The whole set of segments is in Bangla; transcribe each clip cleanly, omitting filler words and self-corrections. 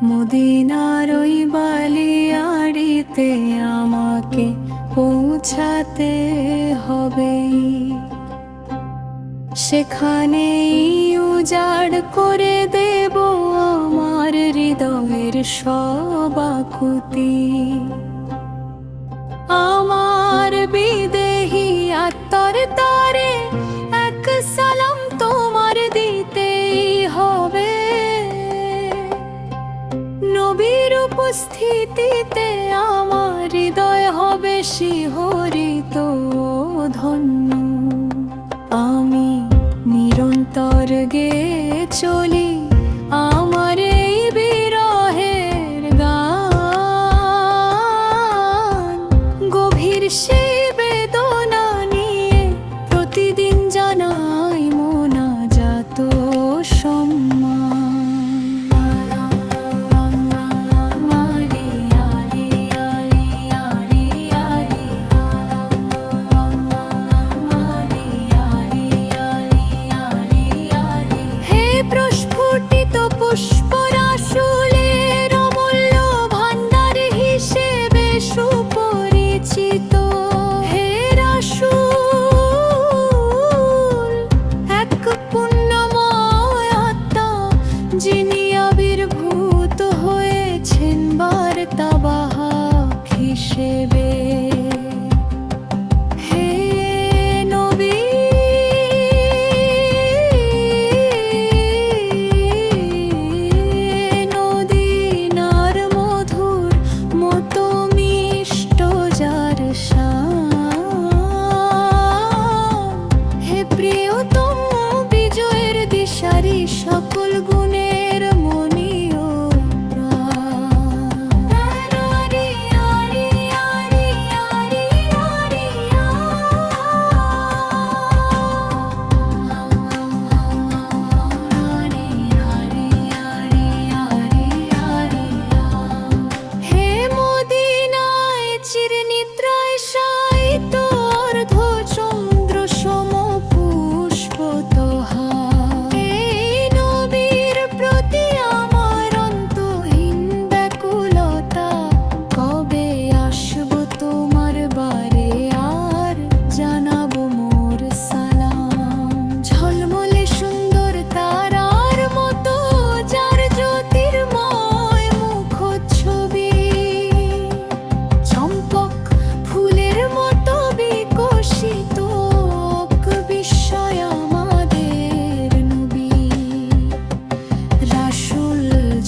মদিনার ওই বালিয়াড়িতে আমাকে পৌঁছাতে হবে। সেখানেই উজাড় করে দেব আমার হৃদয়ের সব আকুতি। আমার বিদেহী আত্মার তারে এক সালাম তোমার দিতেই হবে। নবীর উপস্থিতিতে আমার হৃদয় হবে শিহরিত ধন্য। আমি নিরন্তর গেয়ে চলি আমার এই বিরহের গান। গভীর সেই বেদনা নিয়ে প্রতিদিন জানাই মোনাজাত সম্মান। পুষ্পরাসুলের অমূল্য ভান্ডার হিসেবে সুপরিচিত হে রাসূল, এক পুণ্যময় আত্মা যিনি আবির্ভূত হয়েছেন বার্তাবাহক হিসেবে। সকল গুণের মনিও হে মদিনায় চিরনিদ্রায় শায়িত অর্ধচন্দ্র সম পুষ্পতহা।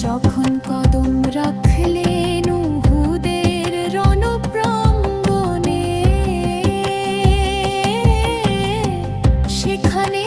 যখন কদম রাখলেন উহুদের রণপ্রাঙ্গণে, সেখানে